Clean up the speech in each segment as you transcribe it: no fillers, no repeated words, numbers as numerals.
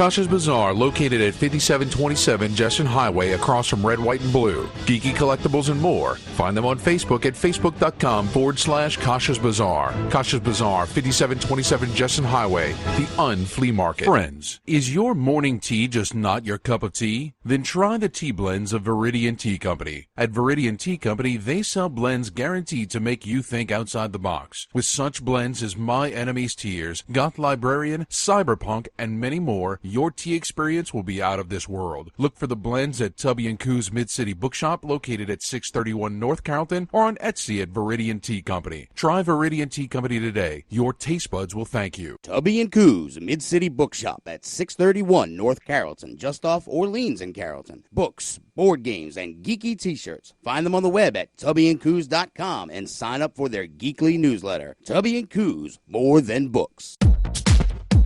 Kasha's Bazaar, located at 5727 Jesson Highway, across from Red, White, and Blue. Geeky collectibles and more. Find them on Facebook at facebook.com/Kasha's Bazaar. Kasha's Bazaar, 5727 Jesson Highway, the unflea market. Friends, is your morning tea just not your cup of tea? Then try the tea blends of Viridian Tea Company. At Viridian Tea Company, they sell blends guaranteed to make you think outside the box. With such blends as My Enemy's Tears, Goth Librarian, Cyberpunk, and many more, your tea experience will be out of this world. Look for the blends at Tubby & Coo's Mid-City Bookshop, located at 631 North Carrollton, or on Etsy at Viridian Tea Company. Try Viridian Tea Company today. Your taste buds will thank you. Tubby & Coo's Mid-City Bookshop at 631 North Carrollton, just off Orleans in Carrollton. Books, board games, and geeky t-shirts. Find them on the web at tubbyandcoos.com and sign up for their geekly newsletter. Tubby & Coo's, more than books.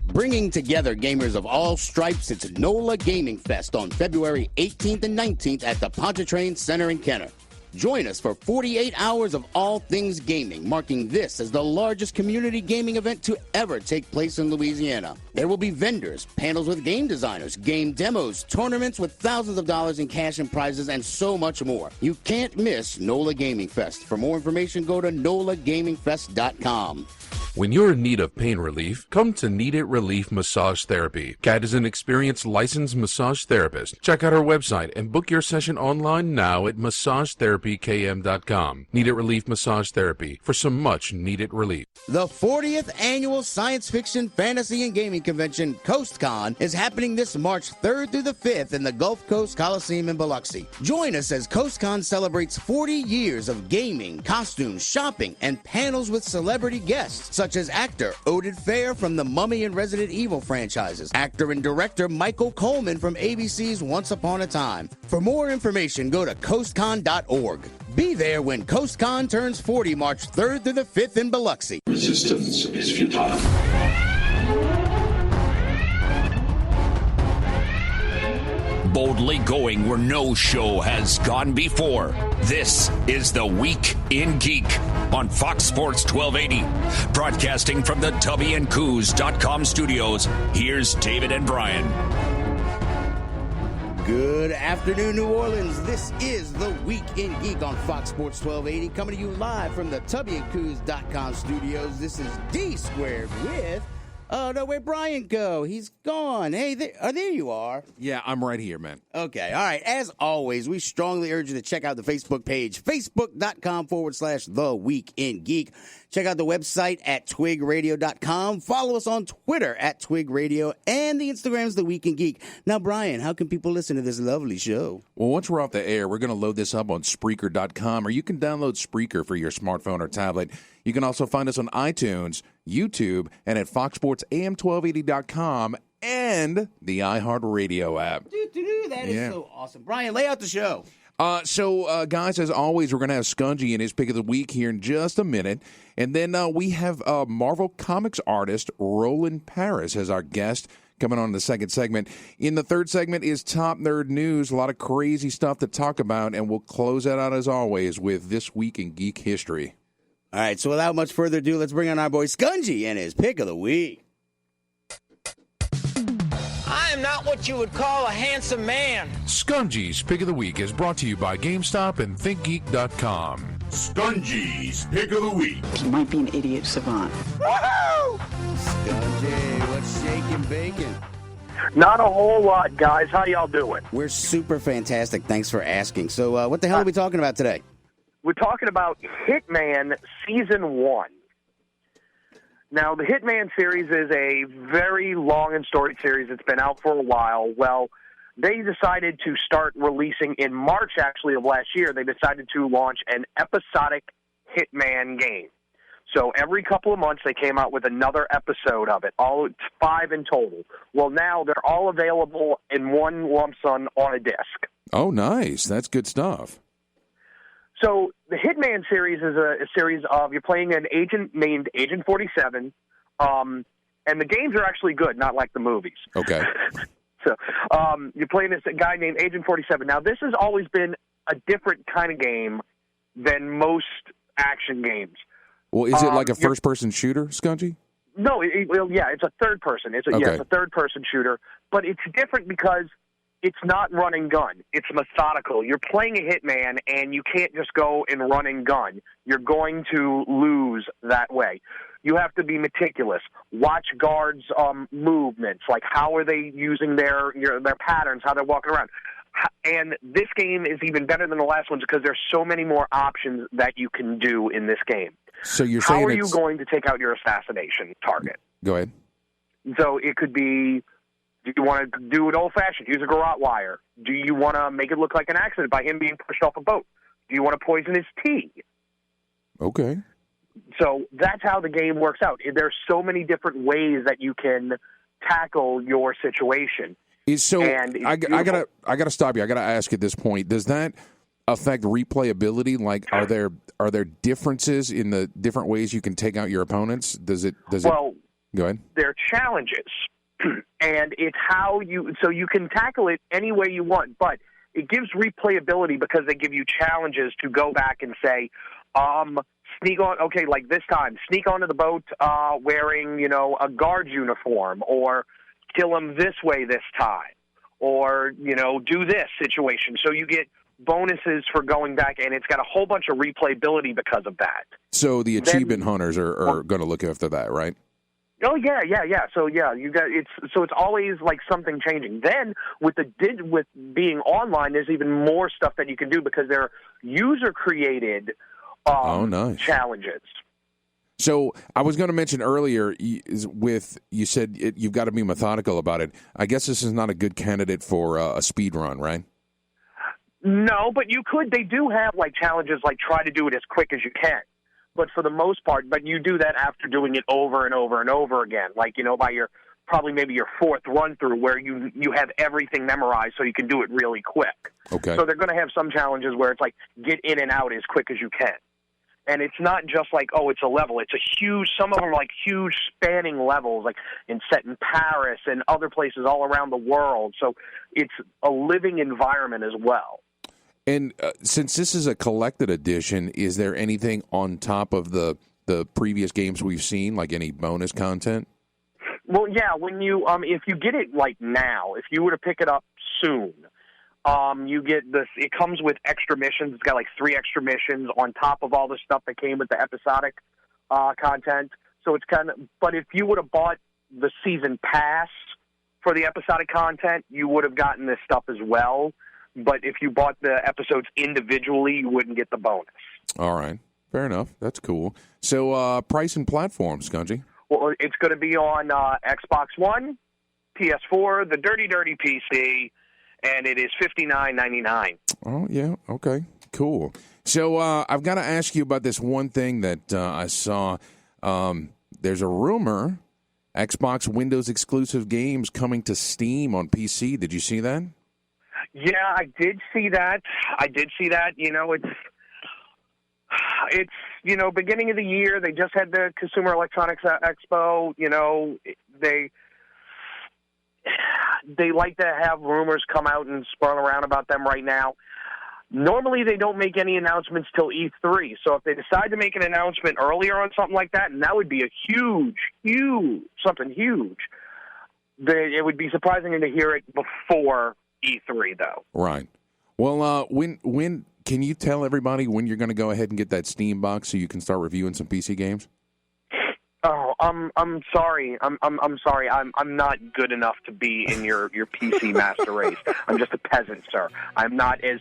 Bringing together gamers of all stripes, it's NOLA Gaming Fest on February 18th and 19th at the Pontchartrain Center in Kenner. Join us for 48 hours of all things gaming, marking this as the largest community gaming event to ever take place in Louisiana. There will be vendors, panels with game designers, game demos, tournaments with thousands of dollars in cash and prizes, and so much more. You can't miss NOLA Gaming Fest. For more information, go to nolagamingfest.com. When you're in need of pain relief, come to Need It Relief Massage Therapy. Kat is an experienced licensed massage therapist. Check out her website and book your session online now at massagetherapykm.com. Need It Relief Massage Therapy for some much needed relief. The 40th Annual Science Fiction, Fantasy, and Gaming Convention, CoastCon, is happening this March 3rd through the 5th in the Gulf Coast Coliseum in Biloxi. Join us as CoastCon celebrates 40 years of gaming, costumes, shopping, and panels with celebrity guests, such as actor Oded Fair from the Mummy and Resident Evil franchises, actor and director Michael Coleman from ABC's Once Upon a Time. For more information, go to coastcon.org. Be there when CoastCon turns 40, March 3rd through the 5th in Biloxi. Resistance is futile. Boldly going where no show has gone before. This is the Week in Geek on Fox Sports 1280. Broadcasting from the tubbyandcoos.com studios, here's David and Brian. Good afternoon, New Orleans. This is the Week in Geek on Fox Sports 1280, coming to you live from the tubbyandcoos.com studios. This is D Squared with... Oh, no, where'd Brian go? He's gone. Hey, there you are. Yeah, I'm right here, man. Okay, all right. As always, we strongly urge you to check out the Facebook page, facebook.com/The Week in Geek. Check out the website at twigradio.com. Follow us on Twitter at twigradio, and the Instagram's The Week in Geek. Now, Brian, how can people listen to this lovely show? Well, once we're off the air, we're going to load this up on Spreaker.com, or you can download Spreaker for your smartphone or tablet. You can also find us on iTunes, YouTube, and at foxsportsam1280.com and the iHeartRadio app. That is so awesome. Brian, lay out the show. Guys, as always, we're going to have Skungy in his pick of the week here in just a minute. And then we have Marvel Comics artist Roland Paris as our guest coming on in the second segment. In the third segment is Top Nerd News, a lot of crazy stuff to talk about, and we'll close that out, as always, with This Week in Geek History. All right, so without much further ado, let's bring on our boy Skungy and his pick of the week. I am not what you would call a handsome man. Skungy's Pick of the Week is brought to you by GameStop and ThinkGeek.com. Skungy's Pick of the Week. You might be an idiot savant. Woohoo! Skungy, what's shaking bacon? Not a whole lot, guys. How y'all doing? We're super fantastic. Thanks for asking. So what the hell are we talking about today? We're talking about Hitman Season 1. Now, the Hitman series is a very long and storied series. It's been out for a while. Well, they decided to start releasing in March, actually, of last year. They decided to launch an episodic Hitman game. So every couple of months, they came out with another episode of it, all 5 in total. Well, now they're all available in one lump sum on a disc. Oh, nice. That's good stuff. So the Hitman series is a series of, you're playing an agent named Agent 47, and the games are actually good, not like the movies. Okay. So you're playing this guy named Agent 47. Now, this has always been a different kind of game than most action games. Well, is it like a first-person shooter, Skungy? No, it's a third person. It's a third person shooter, but it's different because it's not run and gun. It's methodical. You're playing a hitman, and you can't just go and run and gun. You're going to lose that way. You have to be meticulous. Watch guards' movements, like how are they using their patterns, how they're walking around. And this game is even better than the last ones because there's so many more options that you can do in this game. So you're saying how are you going to take out your assassination target? Go ahead. So it could be, do you want to do it old-fashioned, use a garrote wire? Do you want to make it look like an accident by him being pushed off a boat? Do you want to poison his tea? Okay. So that's how the game works out. There's so many different ways that you can tackle your situation. I gotta stop you. I gotta ask at this point, does that affect replayability? Like, are there differences in the different ways you can take out your opponents? Go ahead. They're challenges, and it's how you can tackle it any way you want, but it gives replayability because they give you challenges to go back and say, sneak on, okay, like this time, sneak onto the boat wearing, a guard's uniform, or kill him this way this time, or, do this situation. So you get bonuses for going back, and it's got a whole bunch of replayability because of that. So the achievement hunters are going to look after that, right? Oh yeah. So it's always like something changing. Then with being online, there's even more stuff that you can do because they're user created nice challenges. So I was going to mention earlier, you said you've got to be methodical about it. I guess this is not a good candidate for a speed run, right? No, but you could. They do have like challenges, like try to do it as quick as you can. But for the most part, you do that after doing it over and over and over again. Like, by maybe your fourth run through where you have everything memorized so you can do it really quick. Okay. So they're going to have some challenges where it's like get in and out as quick as you can. And it's not just like, it's a level. It's some of them are like huge spanning levels, like set in Paris and other places all around the world. So it's a living environment as well. And since this is a collected edition, is there anything on top of the previous games we've seen, like any bonus content? Well, yeah, when you if you get it like now, if you were to pick it up soon, you get this. It comes with extra missions. It's got like 3 extra missions on top of all the stuff that came with the episodic content. So it's but if you would have bought the season pass for the episodic content, you would have gotten this stuff as well. But if you bought the episodes individually, you wouldn't get the bonus. All right. Fair enough. That's cool. So price and platform, Skungy? Well, it's going to be on Xbox One, PS4, the Dirty PC, and it is $59.99. Oh, yeah. Okay. Cool. So I've got to ask you about this one thing that I saw. There's a rumor Xbox Windows exclusive games coming to Steam on PC. Did you see that? Yeah, I did see that. It's beginning of the year. They just had the Consumer Electronics Expo. They like to have rumors come out and swirl around about them right now. Normally, they don't make any announcements till E3. So if they decide to make an announcement earlier on something like that, and that would be a something huge, it would be surprising to hear it before E3, though. Right. Well, when can you tell everybody when you're going to go ahead and get that Steam box so you can start reviewing some PC games? Oh, I'm sorry. I'm sorry. I'm not good enough to be in your PC master race. I'm just a peasant, sir. I'm not as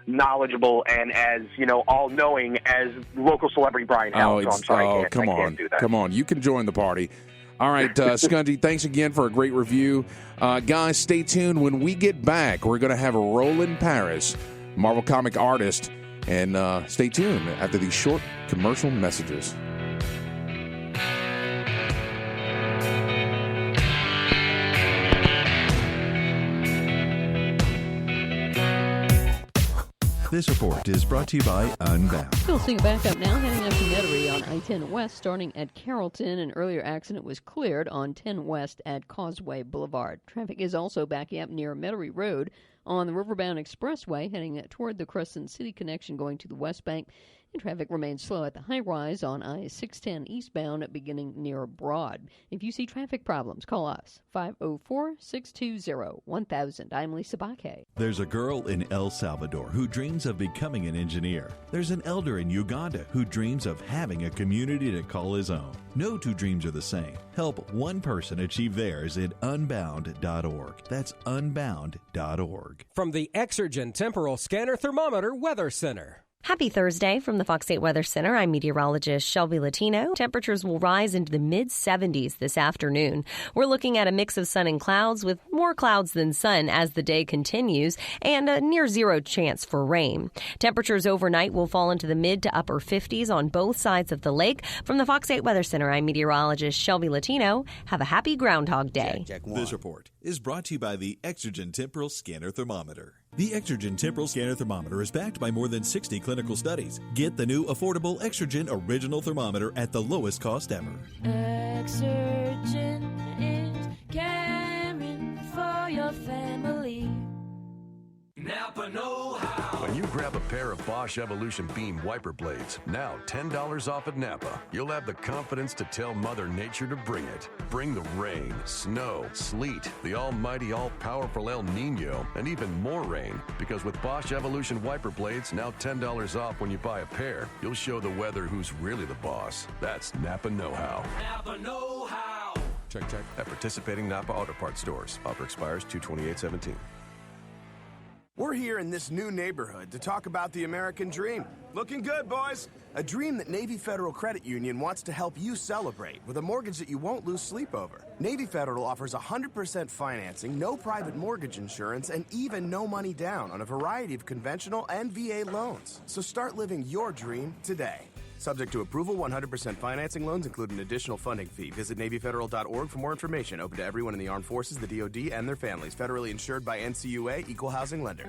knowledgeable and as all knowing as local celebrity Brian Howell. So I'm sorry. I can't do that. Come on. You can join the party. All right, Skungy, thanks again for a great review. Guys, stay tuned. When we get back, we're going to have Roland Paris, Marvel comic artist, and stay tuned after these short commercial messages. This report is brought to you by Unbound. We'll see you back up now, heading up to Metairie on I-10 West, starting at Carrollton. An earlier accident was cleared on 10 West at Causeway Boulevard. Traffic is also backing up near Metairie Road on the Riverbound Expressway, heading toward the Crescent City connection going to the West Bank. And traffic remains slow at the high rise on I-610 eastbound beginning near Broad. If you see traffic problems, call us 504-620-1000. I'm Lisa Baque. There's a girl in El Salvador who dreams of becoming an engineer. There's an elder in Uganda who dreams of having a community to call his own. No two dreams are the same. Help one person achieve theirs at unbound.org. That's unbound.org. From the Exergen Temporal Scanner Thermometer Weather Center. Happy Thursday from the Fox 8 Weather Center. I'm meteorologist Shelby Latino. Temperatures will rise into the mid-70s this afternoon. We're looking at a mix of sun and clouds with more clouds than sun as the day continues and a near zero chance for rain. Temperatures overnight will fall into the mid to upper 50s on both sides of the lake. From the Fox 8 Weather Center, I'm meteorologist Shelby Latino. Have a happy Groundhog Day. This report is brought to you by the Exergen Temporal Scanner Thermometer. The Exergen Temporal Scanner Thermometer is backed by more than 60 clinical studies. Get the new affordable Exergen Original Thermometer at the lowest cost ever. Exergen is caring for your family. Napa know-how. When you grab a pair of Bosch Evolution Beam wiper blades, now $10 off at Napa, you'll have the confidence to tell Mother Nature to bring it. Bring the rain, snow, sleet, the almighty, all-powerful El Nino, and even more rain. Because with Bosch Evolution wiper blades, now $10 off when you buy a pair, you'll show the weather who's really the boss. That's Napa know-how. Napa know-how. Check. At participating Napa Auto Parts stores. Offer expires 2/28/17. We're here in this new neighborhood to talk about the American dream. Looking good, boys. A dream that Navy Federal Credit Union wants to help you celebrate with a mortgage that you won't lose sleep over. Navy Federal offers 100% financing, no private mortgage insurance, and even no money down on a variety of conventional and VA loans. So start living your dream today. Subject to approval, 100% financing loans include an additional funding fee. Visit NavyFederal.org for more information. Open to everyone in the armed forces, the DoD, and their families. Federally insured by NCUA, Equal Housing Lender.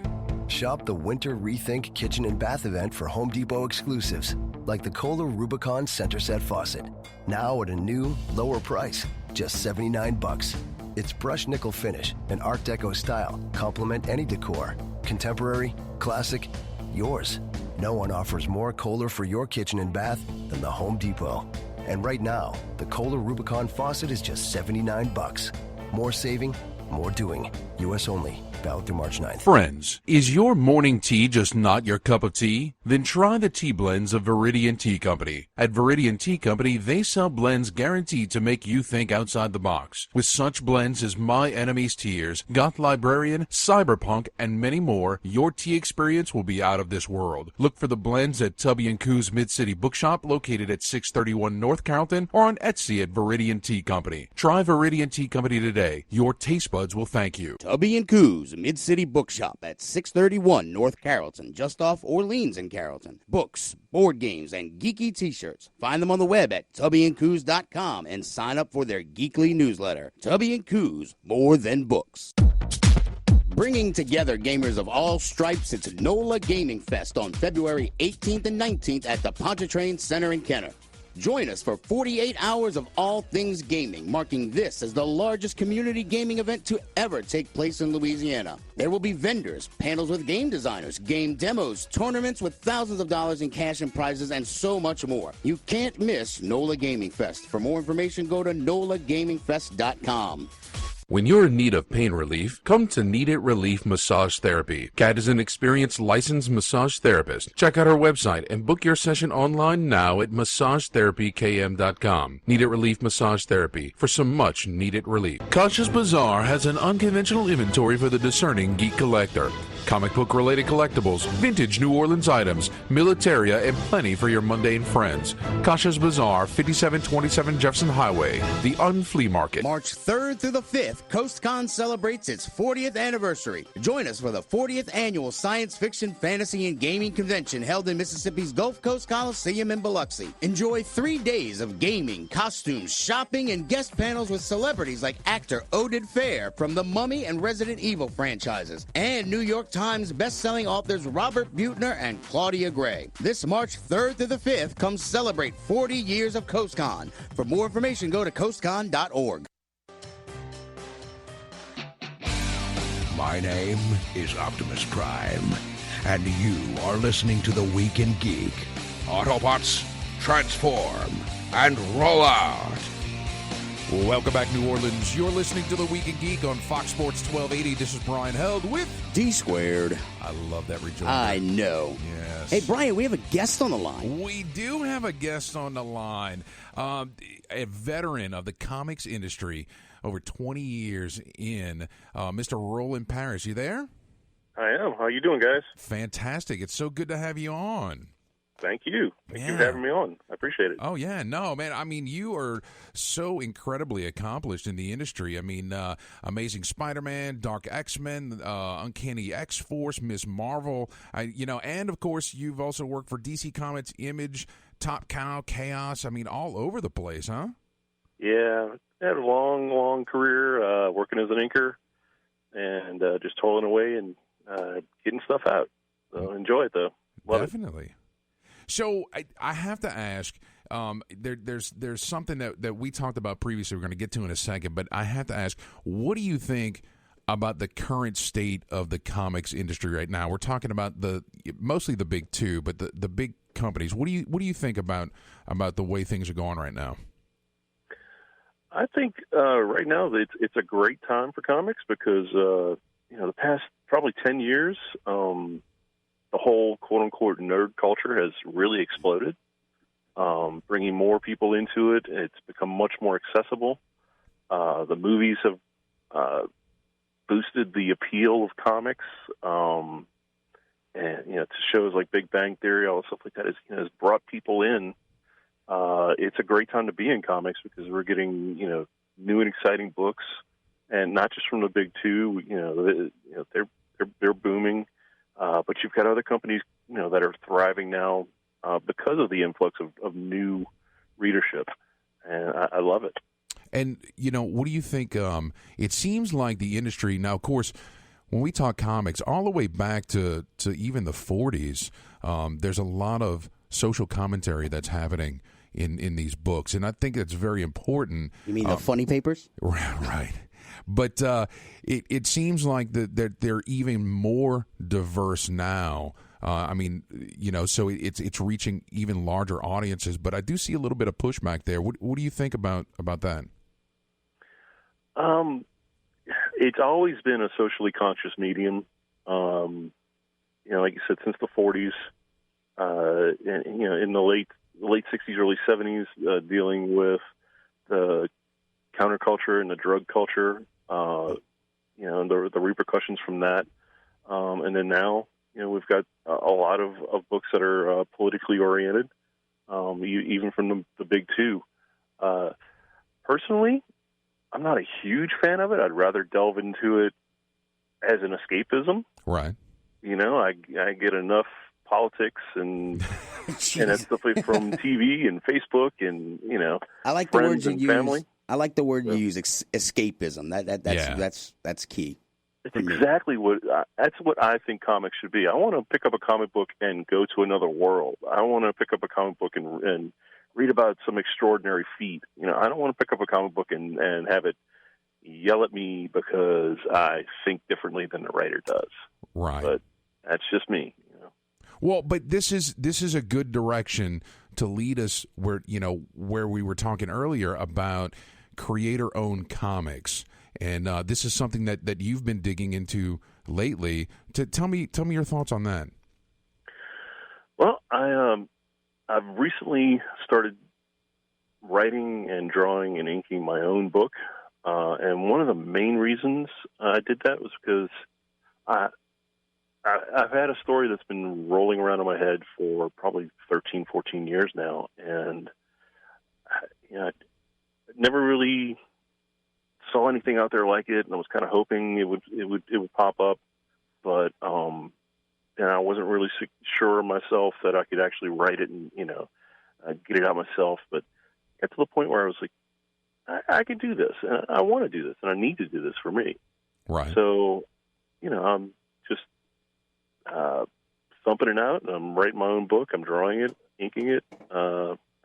Shop the Winter Rethink Kitchen and Bath event for Home Depot exclusives, like the Kohler Rubicon Center Set Faucet. Now at a new, lower price, just $79. Its brushed nickel finish and Art Deco style complement any decor. Contemporary, classic, yours. No one offers more Kohler for your kitchen and bath than the Home Depot. And right now, the Kohler Rubicon faucet is just $79. More saving, more doing. U.S. only. Valid through March 9th. Friends, is your morning tea just not your cup of tea? Then try the tea blends of Viridian Tea Company. At Viridian Tea Company, they sell blends guaranteed to make you think outside the box. With such blends as My Enemy's Tears, Goth Librarian, Cyberpunk, and many more, your tea experience will be out of this world. Look for the blends at Tubby & Coo's Mid-City Bookshop located at 631 North Carrollton or on Etsy at Viridian Tea Company. Try Viridian Tea Company today. Your taste buds will thank you. Tubby & Coo's Mid-City Bookshop at 631 North Carrollton, just off Orleans in Carrollton. Books, board games, and geeky t-shirts. Find them on the web at tubbyandcoos.com and sign up for their geekly newsletter. Tubby & Coos, more than books. Bringing together gamers of all stripes, it's NOLA Gaming Fest on February 18th and 19th at the Pontchartrain Center in Kenner. Join us for 48 hours of all things gaming, marking this as the largest community gaming event to ever take place in Louisiana. There will be vendors, panels with game designers, game demos, tournaments with thousands of dollars in cash and prizes, and so much more. You can't miss NOLA Gaming Fest. For more information, go to nolagamingfest.com. When you're in need of pain relief, come to Need It Relief Massage Therapy. Kat is an experienced licensed massage therapist. Check out her website and book your session online now at massagetherapykm.com. Need It Relief Massage Therapy for some much needed relief. Kasha's Bazaar has an unconventional inventory for the discerning geek collector. Comic book related collectibles, vintage New Orleans items, militaria, and plenty for your mundane friends. Kasha's Bazaar, 5727 Jefferson Highway, the Unflea Market. March 3rd through the 5th, CoastCon celebrates its 40th anniversary. Join us for the 40th annual Science Fiction, Fantasy, and Gaming Convention held in Mississippi's Gulf Coast Coliseum in Biloxi. Enjoy 3 days of gaming, costumes, shopping, and guest panels with celebrities like actor Oded Fair from the Mummy and Resident Evil franchises, and New York Times best-selling authors Robert Buettner and Claudia Gray. This March 3rd through the 5th, come celebrate 40 years of CoastCon. For more information, go to coastcon.org. My name is Optimus Prime, and you are listening to The Week in Geek. Autobots, transform and roll out. Welcome back, New Orleans. You're listening to The Week in Geek on Fox Sports 1280. This is Brian Held with D-Squared. I love that rejoinder. I know. Yes. Hey, Brian, we have a guest on the line. We do have a guest on the line. A veteran of the comics industry, over 20 years in, Mr. Roland Paris. You there? I am. How you doing, guys? Fantastic. It's so good to have you on. Thank you. Thank you for having me on. I appreciate it. Oh, yeah. No, man. I mean, you are so incredibly accomplished in the industry. I mean, Amazing Spider-Man, Dark X-Men, Uncanny X-Force, Ms. Marvel, and, of course, you've also worked for DC Comics, Image, Top Cow, Chaos. I mean, all over the place, huh? Yeah. I had a long, long career working as an inker and just toiling away and getting stuff out. So enjoy it, though. Love Definitely. So I have to ask, there's something that we talked about previously we're going to get to in a second, but I have to ask, what do you think about the current state of the comics industry right now? We're talking about mostly the big two, but the big companies. What do you think about the way things are going right now? I think right now it's a great time for comics because the past probably 10 years, the whole quote-unquote nerd culture has really exploded, bringing more people into it. It's become much more accessible. The movies have boosted the appeal of comics, and to shows like Big Bang Theory, all stuff like that has brought people in. It's a great time to be in comics because we're getting new and exciting books, and not just from the big two. They're booming. But you've got other companies, that are thriving now because of the influx of new readership, and I love it. And, what do you think? It seems like the industry, now, of course, when we talk comics, all the way back to even the 40s, there's a lot of social commentary that's happening in these books, and I think it's very important. You mean the funny papers? Right. But it seems like that they're even more diverse now. So it's reaching even larger audiences. But I do see a little bit of pushback there. What do you think about that? It's always been a socially conscious medium. Like you said, since the 40s, in the late 60s, early 70s, dealing with the counterculture and the drug culture, and the repercussions from that. And then now, we've got a lot of books that are politically oriented, even from the big two. Personally, I'm not a huge fan of it. I'd rather delve into it as an escapism. Right. I get enough politics and that stuff from TV and Facebook and, I like the friends words you and use. family. I like the word you use, escapism. That's key. It's exactly that's what I think comics should be. I want to pick up a comic book and go to another world. I want to pick up a comic book and read about some extraordinary feat. I don't want to pick up a comic book and have it yell at me because I think differently than the writer does. Right. But that's just me. Well, but this is a good direction to lead us where we were talking earlier about creator-owned comics, and this is something that you've been digging into lately. Tell me your thoughts on that. Well, I've recently started writing and drawing and inking my own book, and one of the main reasons I did that was because I've had a story that's been rolling around in my head for probably 13, 14 years now, and I never really saw anything out there like it, and I was kind of hoping it would pop up, but and I wasn't really sure of myself that I could actually write it and get it out myself. But got to the point where I was like, I could do this, and I want to do this, and I need to do this for me. Right. So, I'm just thumping it out. I'm writing my own book. I'm drawing it, inking it,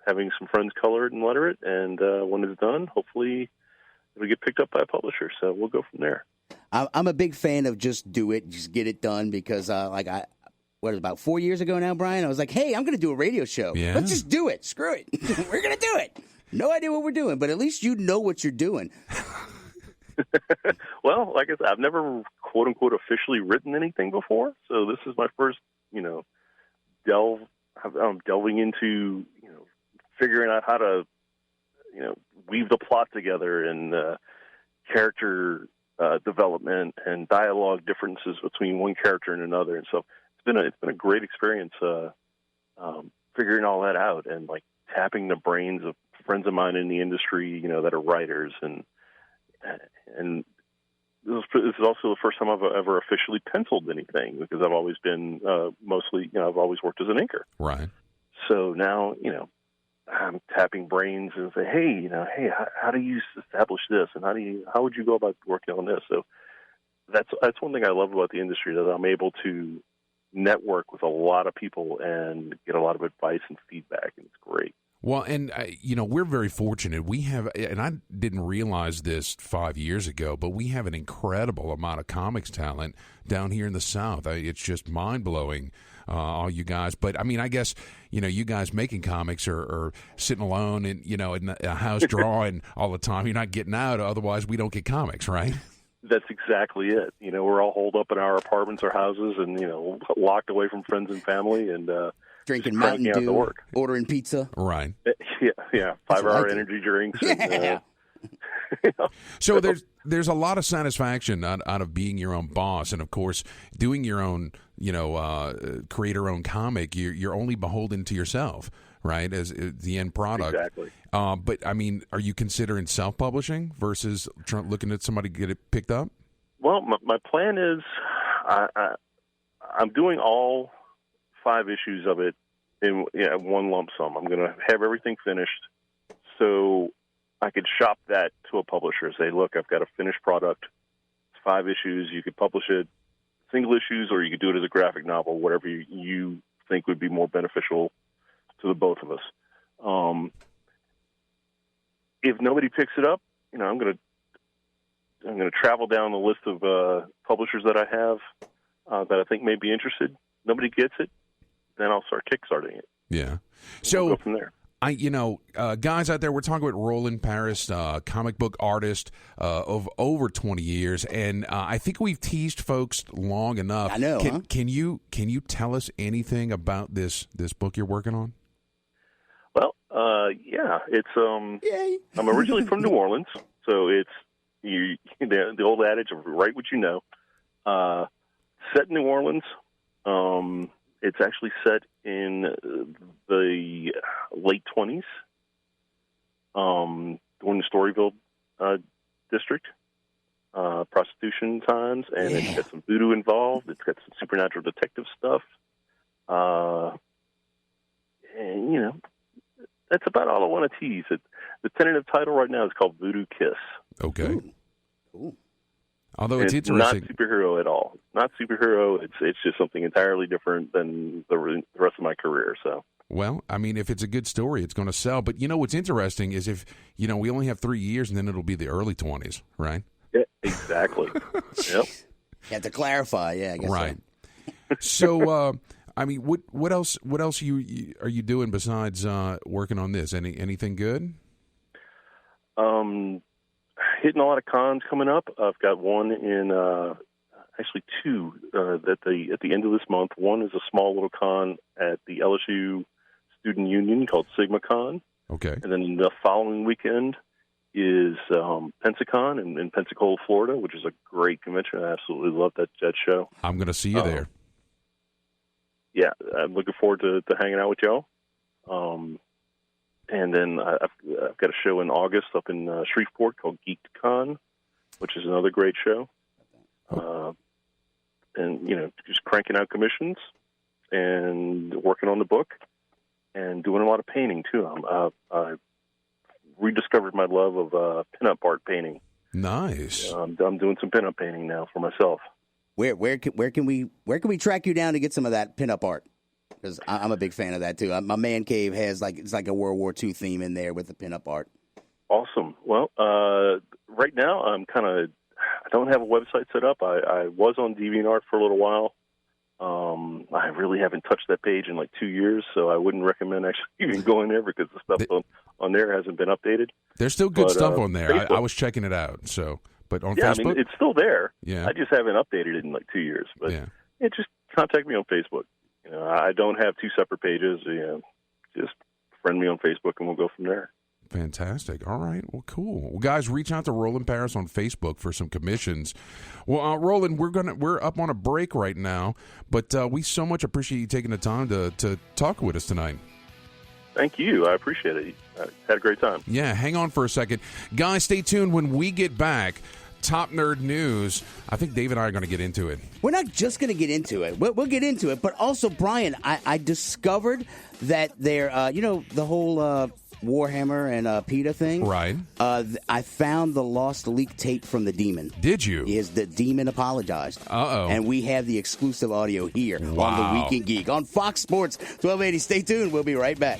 having some friends color it and letter it, and when it's done, hopefully it'll get picked up by a publisher. So we'll go from there. I'm a big fan of just do it, just get it done, because about 4 years ago now, Brian? I was like, hey, I'm going to do a radio show. Yeah. Let's just do it. Screw it. We're going to do it. No idea what we're doing, but at least you know what you're doing. Well, like I said, I've never, quote unquote, officially written anything before, so this is my first, delving into, figuring out how to, weave the plot together and character development and dialogue differences between one character and another, and so it's been a great experience figuring all that out and like tapping the brains of friends of mine in the industry, that are writers and this is also the first time I've ever officially penciled anything because I've always been mostly, I've always worked as an inker. Right. So now, I'm tapping brains and say, hey, how do you establish this, and how would you go about working on this? So that's one thing I love about the industry, that I'm able to network with a lot of people and get a lot of advice and feedback, and it's great. Well, and, we're very fortunate. We have, and I didn't realize this 5 years ago, but we have an incredible amount of comics talent down here in the South. It's just mind-blowing, all you guys. But, I guess, you guys making comics are sitting alone and, in a house drawing all the time. You're not getting out, otherwise we don't get comics, right? That's exactly it. We're all holed up in our apartments or houses and, locked away from friends and family and drinking Mountain Dew, ordering pizza. Right. Yeah. 5-hour energy drinks. Yeah. And, So there's a lot of satisfaction out of being your own boss, and of course doing your own, creator-owned comic. You're only beholden to yourself, right, as the end product. Exactly. But are you considering self-publishing versus looking at somebody get it picked up? Well, my plan is I'm doing all 5 issues of it in one lump sum. I'm going to have everything finished so I could shop that to a publisher. Say, look, I've got a finished product. It's 5 issues. You could publish it single issues, or you could do it as a graphic novel, whatever you think would be more beneficial to the both of us. If nobody picks it up, I'm going to travel down the list of publishers that I have that I think may be interested. Nobody gets it, then I'll start kickstarting it. Yeah. So we'll go from there. Guys out there, we're talking about Roland Paris, comic book artist of over 20 years, and I think we've teased folks long enough. I know. Can you tell us anything about this book you're working on? Well, yeah, it's Yay. I'm originally from New Orleans, so it's the old adage of write what you know. Set in New Orleans. It's actually set in the late 20s, during the Storyville district, prostitution times, and It's got some voodoo involved. It's got some supernatural detective stuff, and that's about all I want to tease. The tentative title right now is called Voodoo Kiss. Okay. Ooh. Although it's interesting. Not superhero at all. Not superhero. It's just something entirely different than the rest of my career. So. Well, if it's a good story, it's going to sell. But what's interesting is if we only have 3 years, and then it'll be the early 20s, right? Yeah, exactly. Yep. You have to clarify. Yeah, I guess right. So, what else are you doing besides working on this? Anything good? Hitting a lot of cons coming up. I've got one in actually 2 at the end of this month. One is a small little con at the LSU Student Union called SigmaCon. Okay. And then the following weekend is Pensacon in Pensacola, Florida, which is a great convention. I absolutely love that show. I'm going to see you there. Yeah, I'm looking forward to hanging out with y'all. And then I've got a show in August up in Shreveport called Geek, which is another great show. And, just cranking out commissions and working on the book and doing a lot of painting, too. I rediscovered my love of pinup art painting. Nice. I'm doing some pinup painting now for myself. Where can we track you down to get some of that pinup art? Because I'm a big fan of that too. My man cave has it's like a World War II theme in there with the pinup art. Awesome. Well, right now I don't have a website set up. I was on DeviantArt for a little while, I really haven't touched that page in like 2 years, so I wouldn't recommend actually even going there because the stuff on there hasn't been updated. There's still good stuff on there. Facebook, I was checking it out. But on yeah, Facebook, I mean, it's still there. Yeah. I just haven't updated it in like 2 years. But just contact me on Facebook. I don't have two separate pages. Just friend me on Facebook, and we'll go from there. Fantastic. All right. Well, cool. Well, guys, reach out to Roland Paris on Facebook for some commissions. Well, Roland, we're up on a break right now, but we so much appreciate you taking the time to talk with us tonight. Thank you. I appreciate it. I had a great time. Yeah, hang on for a second. Guys, stay tuned. When we get back, Top Nerd News, I think Dave and I are going to get into it. We're not just going to get into it. We'll get into it. But also, Brian, I discovered that there, the whole Warhammer and PETA thing. Right. I found the lost leak tape from the Demon. Did you? Yes, the Demon apologized. Uh-oh. And we have the exclusive audio here on Wow. The Week in Geek on Fox Sports 1280. Stay tuned. We'll be right back.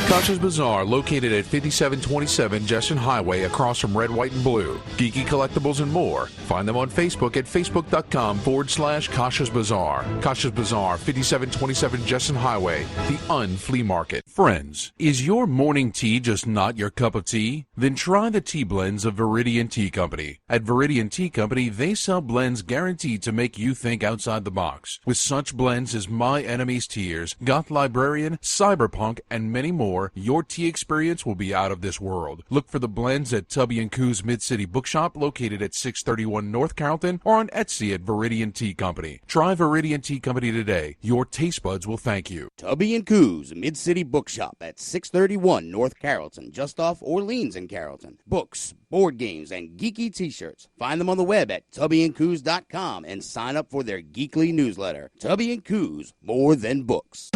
Kosh's Bazaar, located at 5727 Jesson Highway across from Red, White, and Blue. Geeky collectibles and more. Find them on Facebook at facebook.com/Kosh's Bazaar. Kosh's Bazaar, 5727 Jesson Highway, the unflea market. Friends, is your morning tea just not your cup of tea? Then try the tea blends of Viridian Tea Company. At Viridian Tea Company, they sell blends guaranteed to make you think outside the box. With such blends as My Enemy's Tears, Goth Librarian, Cyberpunk, and many more, your tea experience will be out of this world. Look for the blends at Tubby & Coos Mid-City Bookshop, located at 631 North Carrollton, or on Etsy at Viridian Tea Company. Try Viridian Tea Company today. Your taste buds will thank you. Tubby & Coos Mid-City Bookshop at 631 North Carrollton, just off Orleans in Carrollton. Books, board games, and geeky t-shirts. Find them on the web at tubbyandcoos.com and sign up for their geekly newsletter. Tubby & Coos, more than books.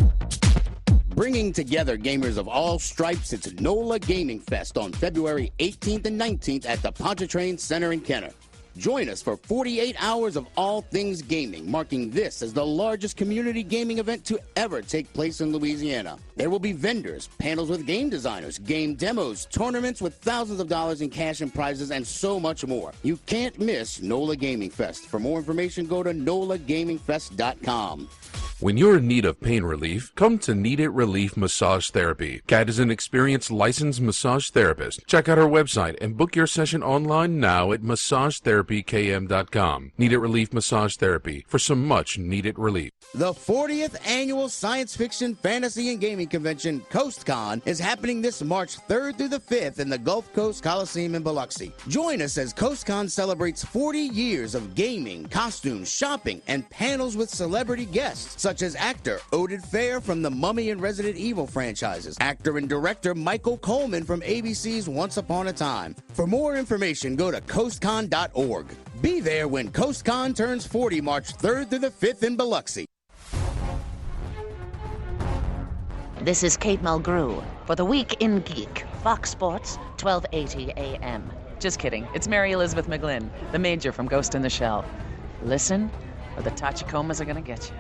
Bringing together gamers of all stripes, it's NOLA Gaming Fest on February 18th and 19th at the Pontchartrain Center in Kenner. Join us for 48 hours of all things gaming, marking this as the largest community gaming event to ever take place in Louisiana. There will be vendors, panels with game designers, game demos, tournaments with thousands of dollars in cash and prizes, and so much more. You can't miss NOLA Gaming Fest. For more information, go to nolagamingfest.com. When you're in need of pain relief, come to Need It Relief Massage Therapy. Kat is an experienced licensed massage therapist. Check out her website and book your session online now at massagetherapykm.com. Need It Relief Massage Therapy for some much needed relief. The 40th Annual Science Fiction, Fantasy, and Gaming Convention, CoastCon, is happening this March 3rd through the 5th in the Gulf Coast Coliseum in Biloxi. Join us as CoastCon celebrates 40 years of gaming, costumes, shopping, and panels with celebrity guests, such as actor Oded Fair from the Mummy and Resident Evil franchises, actor and director Michael Coleman from ABC's Once Upon a Time. For more information, go to coastcon.org. Be there when CoastCon turns 40 March 3rd through the 5th in Biloxi. This is Kate Mulgrew for The Week in Geek, Fox Sports, 1280 a.m. Just kidding. It's Mary Elizabeth McGlynn, the Major from Ghost in the Shell. Listen, or the Tachicomas are going to get you.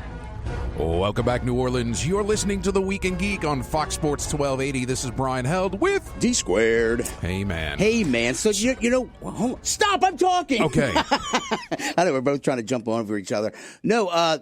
Welcome back, New Orleans. You're listening to The Week in Geek on Fox Sports 1280. This is Brian Held with D Squared. Hey, man. Hey, man. So, you know, hold on. Stop, I'm talking. Okay. I know we're both trying to jump over each other. No,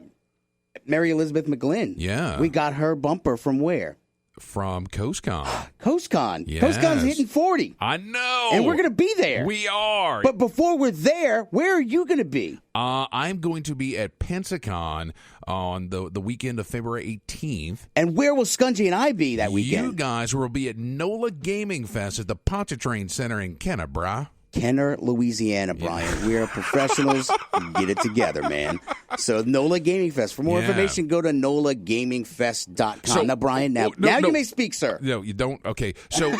Mary Elizabeth McGlynn. Yeah. We got her bumper from where? From CoastCon. CoastCon. Yes. CoastCon's hitting 40. I know. And we're going to be there. We are. But before we're there, where are you going to be? I'm going to be at Pensacon on the weekend of February 18th. And where will Skungy and I be that weekend? You guys will be at NOLA Gaming Fest at the Pontchartrain Center in Kenner, brah. Kenner, Louisiana, Brian. We are professionals. Get it together, man. So, NOLA Gaming Fest. For more information, go to nolagamingfest.com. So, now, Brian, you may speak, sir. No, you don't. Okay. So,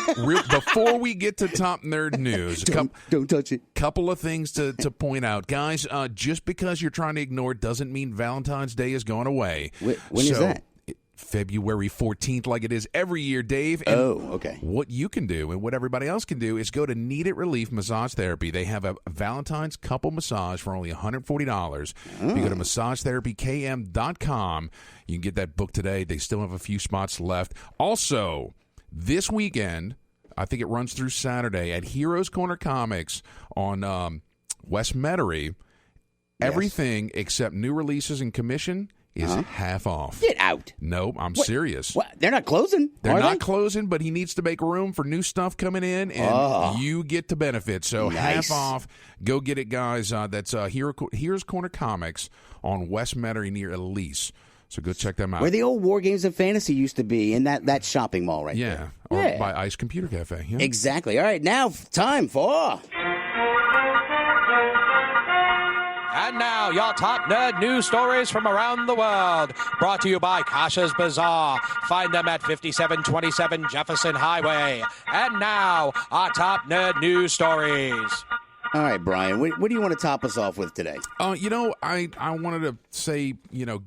before we get to Top Nerd News, don't touch it. Couple of things to point out. Guys, just because you're trying to ignore it doesn't mean Valentine's Day is going away. When is that? February 14th, like it is every year, Dave. And okay. What you can do and what everybody else can do is go to Need It Relief Massage Therapy. They have a Valentine's couple massage for only $140. If you go to massagetherapykm.com, you can get that book today. They still have a few spots left. Also, this weekend, I think it runs through Saturday, at Heroes Corner Comics on West Metairie, everything except new releases and commission is half off. Get out. Nope, I'm serious. What? They're not closing? They're not closing, but he needs to make room for new stuff coming in, and you get to benefit. So half off. Go get it, guys. That's Heroes Corner Comics on West Metairie near Elise. So go check them out. Where the old War Games of Fantasy used to be, in that shopping mall right there. Or by Ice Computer Cafe. Yeah. Exactly. All right, now time for... And now, your top nerd news stories from around the world. Brought to you by Kasha's Bazaar. Find them at 5727 Jefferson Highway. And now, our top nerd news stories. All right, Brian, what do you want to top us off with today? I wanted to say,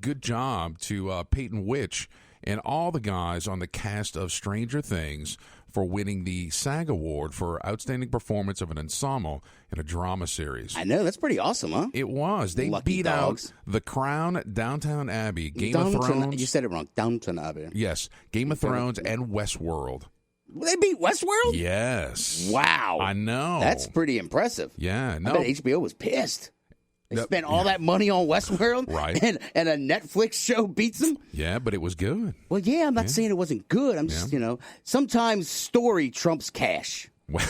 good job to Peyton Witch and all the guys on the cast of Stranger Things for winning the SAG Award for Outstanding Performance of an Ensemble in a Drama Series. I know, that's pretty awesome, huh? It was. They beat out The Crown, Downton Abbey, Game of Thrones. You said it wrong. Downton Abbey. Yes, Game of Thrones and Westworld. They beat Westworld? Yes. Wow. I know. That's pretty impressive. Yeah. No. I bet HBO was pissed. They spent all that money on Westworld, right? And a Netflix show beats them. Yeah, but it was good. Well, yeah, I'm not saying it wasn't good. I'm just, sometimes story trumps cash. We'll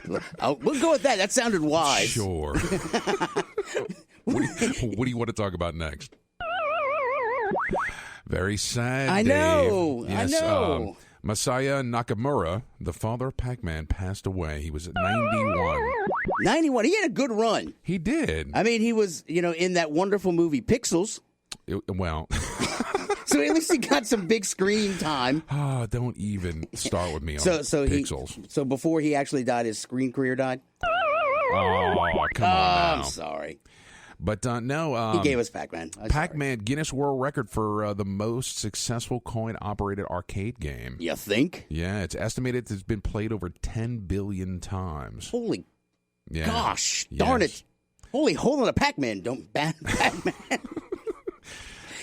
go with that. That sounded wise. Sure. What do you want to talk about next? Very sad. I know. Dave. Yes, I know. Masaya Nakamura, the father of Pac-Man, passed away. He was 91. 91. He had a good run. He did. I mean, he was, in that wonderful movie Pixels. So at least he got some big screen time. Oh, don't even start with me on Pixels. So before he actually died, his screen career died? Oh, come on now. I'm sorry. But no. He gave us Pac-Man. Pac-Man, Guinness World Record for the most successful coin-operated arcade game. You think? Yeah, it's estimated it's been played over 10 billion times. Holy gosh, darn it. Holy hole in a Pac-Man, don't ban Pac-Man.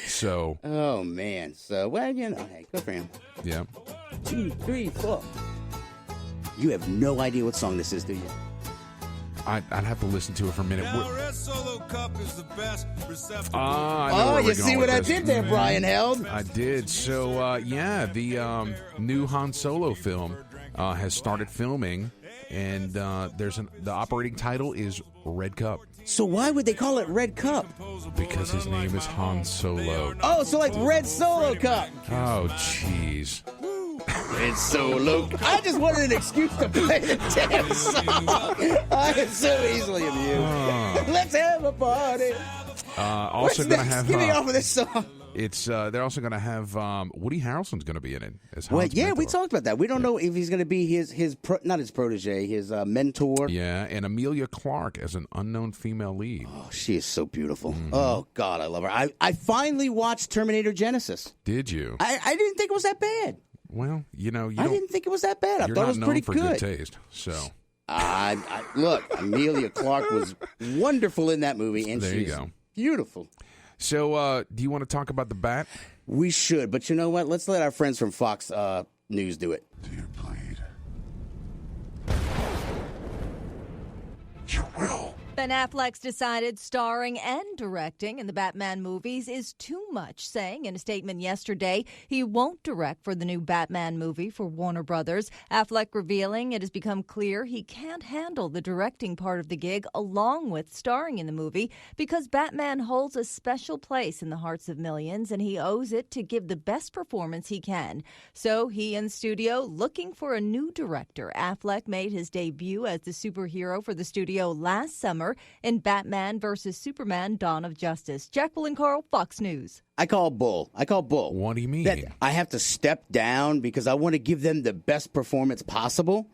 So. Oh, man. So, well, hey, good for him. Yeah. 2, 3, 4. You have no idea what song this is, do you? I'd have to listen to it for a minute. Red Solo Cup is the best receptacle. You see what I did there, Brian Held? I did. So, the new Han Solo film has started filming, and the operating title is Red Cup. So why would they call it Red Cup? Because his name is Han Solo. Oh, so like Red Solo Cup. Oh, jeez. Red Solo. I just wanted an excuse to play the damn song. I am so easily amused. Let's have a party. Also going to have. Get me off of this song. It's they're also going to have Woody Harrelson's going to be in it as Han's Well, yeah, mentor. we talked about that. We don't know if he's going to be not his protege, his mentor. Yeah, and Emilia Clarke as an unknown female lead. Oh, she is so beautiful. Mm-hmm. Oh God, I love her. I finally watched Terminator Genesis. Did you? I didn't think it was that bad. Well, I didn't think it was that bad. I thought it was pretty good. You're not known for good taste, so. Look, Emilia Clarke was wonderful in that movie, and there you she's go. Beautiful. So, do you want to talk about the bat? We should, but you know what? Let's let our friends from Fox News do it. Dear Blade, you will. Ben Affleck's decided starring and directing in the Batman movies is too much, saying in a statement yesterday he won't direct for the new Batman movie for Warner Brothers. Affleck revealing it has become clear he can't handle the directing part of the gig along with starring in the movie because Batman holds a special place in the hearts of millions and he owes it to give the best performance he can. So he in studio looking for a new director. Affleck made his debut as the superhero for the studio last summer in Batman vs. Superman, Dawn of Justice. Jacqueline Carl, Fox News. I call bull. What do you mean? That I have to step down because I want to give them the best performance possible.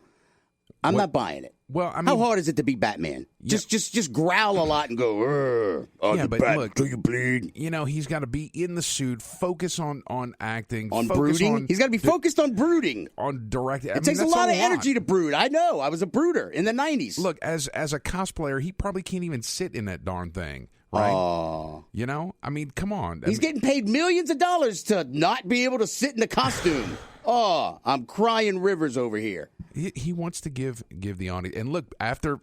I'm not buying it. Well, I mean, how hard is it to be Batman? Yeah. Just growl a lot and go. Look, do you bleed? He's got to be in the suit, focus on acting, on brooding. He's got to be focused on brooding, on directing. It takes a lot of energy to brood. I know. I was a brooder in the 90s. Look, as a cosplayer, he probably can't even sit in that darn thing. right? Oh. You know, I mean, come on. He's getting paid millions of dollars to not be able to sit in the costume. Oh, I'm crying rivers over here. He wants to give the audience. And look, after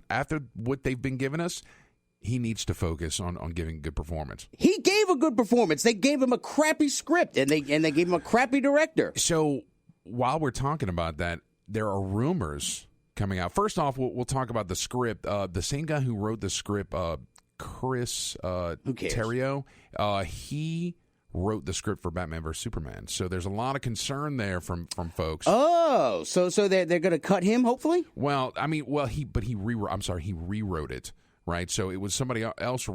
what they've been giving us, he needs to focus on giving good performance. He gave a good performance. They gave him a crappy script, and they gave him a crappy director. So while we're talking about that, there are rumors coming out. First off, we'll talk about the script. The same guy who wrote the script, Chris Terrio, he wrote the script for Batman vs Superman. So there's a lot of concern there from folks. Oh, so they're going to cut him, hopefully? Well, I mean, he rewrote it, right? So it was somebody else.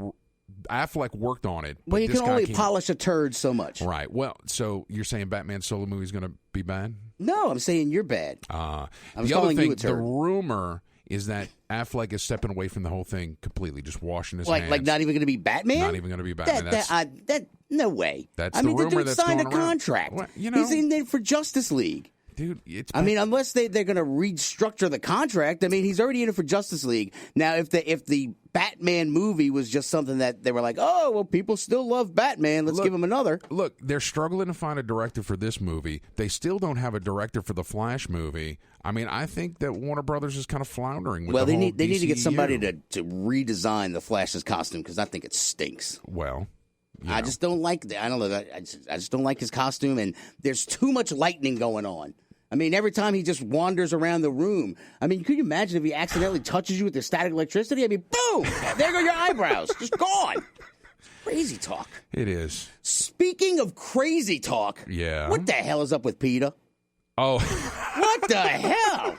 Affleck worked on it. Well, you can only polish a turd so much. Right. Well, so you're saying Batman solo movie is going to be bad? No, I'm saying you're bad. The other thing, the rumor is that Affleck is stepping away from the whole thing completely, just washing his hands. Like not even going to be Batman? Not even going to be Batman. No way. That's the rumor. The dude signed a contract. Well, you know, he's in there for Justice League. Dude, unless they're going to restructure the contract. I mean, he's already in it for Justice League. Now, if the Batman movie was just something that they were like, oh, well, people still love Batman, let's give him another. Look, they're struggling to find a director for this movie. They still don't have a director for the Flash movie. I mean, I think that Warner Brothers is kind of floundering with they need to get somebody to redesign the Flash's costume because I think it stinks. Well, I just don't like that. I don't know. I just don't like his costume, and there's too much lightning going on. I mean, every time he just wanders around the room. I mean, could you imagine if he accidentally touches you with the static electricity? I mean, boom! There go your eyebrows. Just gone. Crazy talk. It is. Speaking of crazy talk, yeah. What the hell is up with PETA? Oh. What the hell?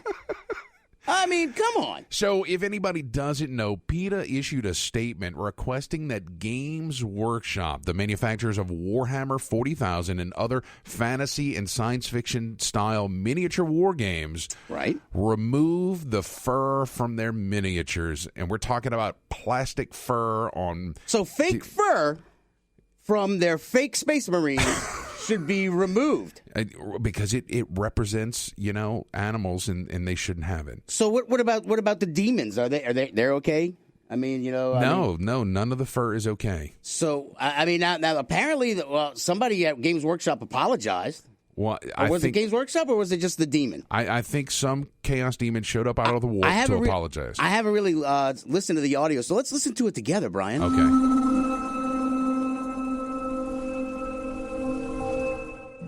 I mean, come on. So, if anybody doesn't know, PETA issued a statement requesting that Games Workshop, the manufacturers of Warhammer 40,000 and other fantasy and science fiction style miniature war games, remove the fur from their miniatures. And we're talking about plastic fur on... So, fake fur from their fake Space Marines should be removed. Because it represents, animals, and they shouldn't have it. So what about the demons? They're okay? I mean, No, none of the fur is okay. So I mean, now apparently, somebody at Games Workshop apologized. Well, was it Games Workshop or was it just the demon? I think some Chaos Demon showed up out of the wolf to apologize. I haven't really listened to the audio, so let's listen to it together, Brian. Okay.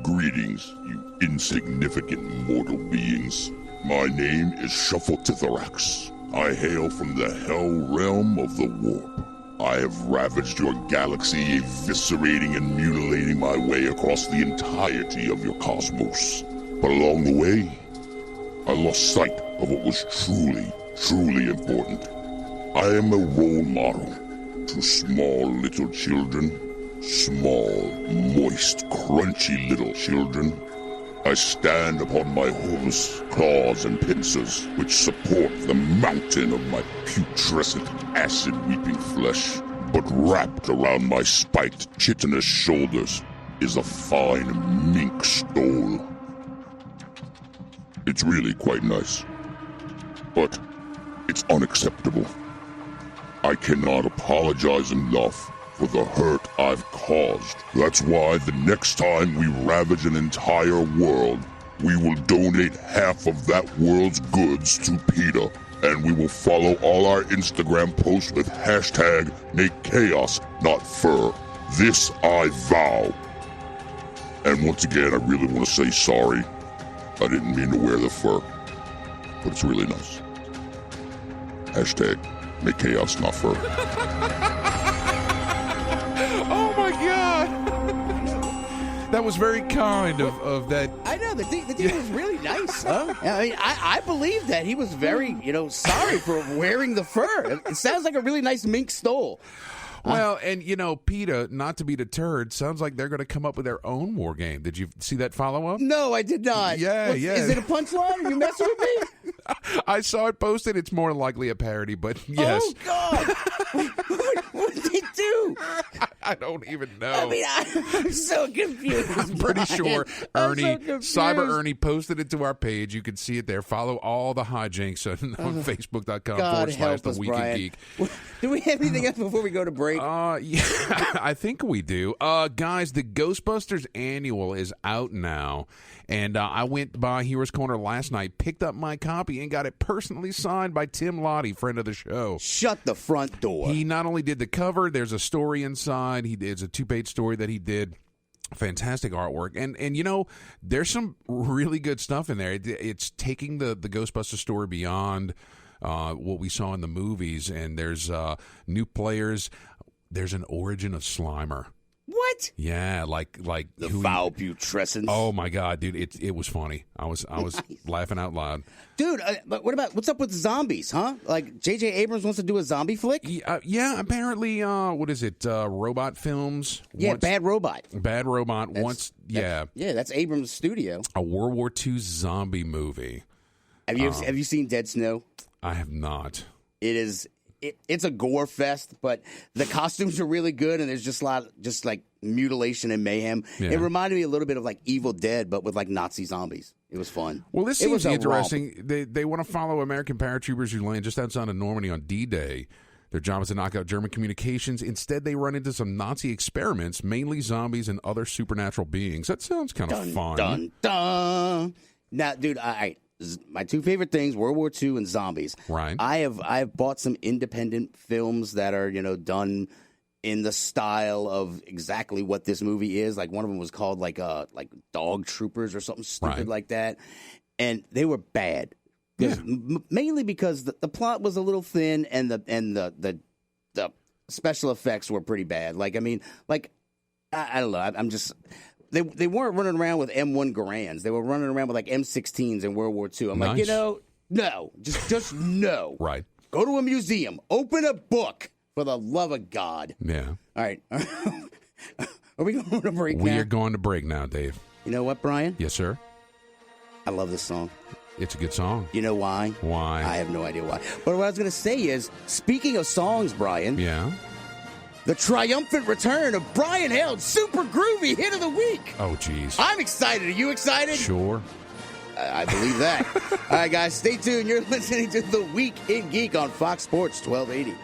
Greetings, you insignificant mortal beings. My name is Shuffletitherax. I hail from the hell realm of the warp. I have ravaged your galaxy, eviscerating and mutilating my way across the entirety of your cosmos. But along the way, I lost sight of what was truly important. I am a role model to small little children. Small, moist, crunchy little children. I stand upon my hooves, claws, and pincers, which support the mountain of my putrescent, acid-weeping flesh. But wrapped around my spiked, chitinous shoulders is a fine mink stole. It's really quite nice, but it's unacceptable. I cannot apologize enough for the hurt I've caused. That's why the next time we ravage an entire world, we will donate half of that world's goods to PETA, and we will follow all our Instagram posts with hashtag #MakeChaos, not fur. This I vow. And once again, I really want to say sorry. I didn't mean to wear the fur, but it's really nice. Hashtag #MakeChaos, not fur. Oh my God! That was very kind of that. I know the dude was really nice. Huh? I mean, I believe that he was very, sorry for wearing the fur. It sounds like a really nice mink stole. Well, and PETA, not to be deterred, sounds like they're going to come up with their own war game. Did you see that follow-up? No, I did not. Yeah. Is it a punchline? Are you messing with me? I saw it posted. It's more likely a parody, but yes. Oh, God. too? I don't even know. I mean, I'm so confused. I'm pretty sure Ernie, so confused. Cyber Ernie, posted it to our page. You can see it there. Follow all the hijinks on Facebook.com/The Week in Geek. Do we have anything else before we go to break? Yeah, I think we do. Guys, the Ghostbusters Annual is out now. And I went by Heroes Corner last night, picked up my copy, and got it personally signed by Tim Lottie, friend of the show. Shut the front door. He not only did the cover, there's a story inside. It's a 2-page story that he did. Fantastic artwork. And you know, there's some really good stuff in there. It's taking the Ghostbusters story beyond what we saw in the movies, and there's new players. There's an origin of Slimer. What? Yeah, like the foul putrescence. Oh my God, dude! It was funny. I was Nice. laughing out loud. Dude, but what's up with zombies, huh? Like J.J. Abrams wants to do a zombie flick? Yeah, apparently. What is it? Robot Films. Yeah, Bad Robot. Bad Robot. That's Abrams' studio. A World War II zombie movie. Have you seen Dead Snow? I have not. It is. It's a gore fest, but the costumes are really good, and there's just like mutilation and mayhem. Yeah. It reminded me a little bit of like Evil Dead, but with like Nazi zombies. It was fun. Well, this seems interesting. They want to follow American paratroopers who land just outside of Normandy on D-Day. Their job is to knock out German communications. Instead, they run into some Nazi experiments, mainly zombies and other supernatural beings. That sounds kind of fun. Dun, dun. Now, dude, my two favorite things: World War II and zombies. Right. I have bought some independent films that are done in the style of exactly what this movie is. Like one of them was called like Dog Troopers or something stupid like that, and they were bad. Mainly because the plot was a little thin and the special effects were pretty bad. Like I don't know. I'm just. They weren't running around with M1 Garands. They were running around with like M16s in World War II. I'm like, no, just no. Right. Go to a museum. Open a book, for the love of God. Yeah. All right. Are we going to break now? We are going to break now, Dave. You know what, Brian? Yes, sir. I love this song. It's a good song. You know why? Why? I have no idea why. But what I was going to say is, speaking of songs, Brian. Yeah. The triumphant return of Brian Hale's Super Groovy Hit of the Week. Oh, jeez. I'm excited. Are you excited? Sure. I believe that. All right, guys, stay tuned. You're listening to The Week in Geek on Fox Sports 1280.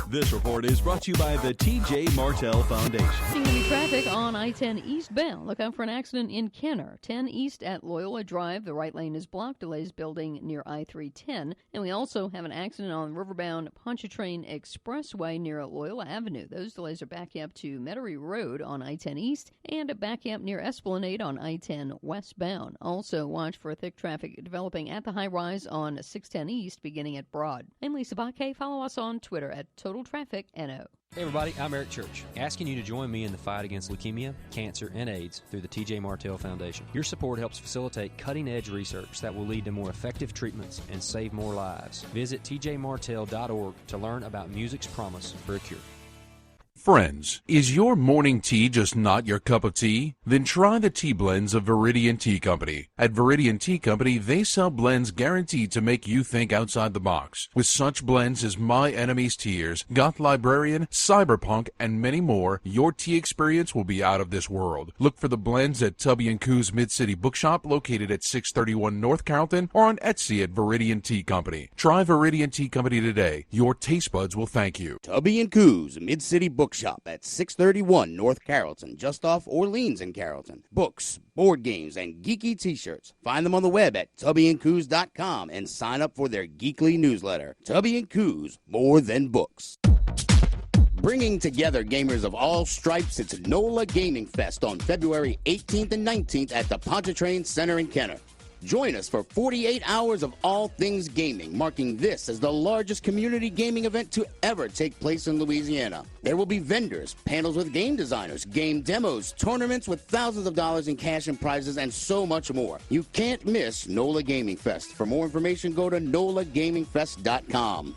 This report is brought to you by the T.J. Martell Foundation. Skungy traffic on I-10 eastbound. Look out for an accident in Kenner. 10 east at Loyola Drive. The right lane is blocked. Delays building near I-310. And we also have an accident on Riverbound Pontchartrain Expressway near Loyola Avenue. Those delays are backing up to Metairie Road on I-10 east and backing up near Esplanade on I-10 westbound. Also, watch for thick traffic developing at the high rise on 610 east beginning at Broad. I'm Lisa Baque. Follow us on Twitter at Total Traffic NO. Hey everybody, I'm Eric Church, asking you to join me in the fight against leukemia, cancer, and AIDS through the TJ Martell Foundation. Your support helps facilitate cutting-edge research that will lead to more effective treatments and save more lives. Visit tjmartell.org to learn about music's promise for a cure. Friends, is your morning tea just not your cup of tea? Then try the tea blends of Viridian Tea Company. At Viridian Tea Company, they sell blends guaranteed to make you think outside the box. With such blends as My Enemy's Tears, Goth Librarian, Cyberpunk, and many more, your tea experience will be out of this world. Look for the blends at Tubby & Coo's Mid-City Bookshop, located at 631 North Carrollton, or on Etsy at Viridian Tea Company. Try Viridian Tea Company today. Your taste buds will thank you. Tubby & Coo's Mid-City Bookshop at 631 North Carrollton, just off Orleans in Carrollton. Books, board games, and geeky t-shirts. Find them on the web at tubbyandcoos.com and sign up for their geekly newsletter. Tubby & Coos, more than books. Bringing together gamers of all stripes, it's NOLA Gaming Fest on February 18th and 19th at the Pontchartrain Center in Kenner. Join us for 48 hours of all things gaming, marking this as the largest community gaming event to ever take place in Louisiana. There will be vendors, panels with game designers, game demos, tournaments with thousands of dollars in cash and prizes, and so much more. You can't miss NOLA Gaming Fest. For more information, go to nolagamingfest.com.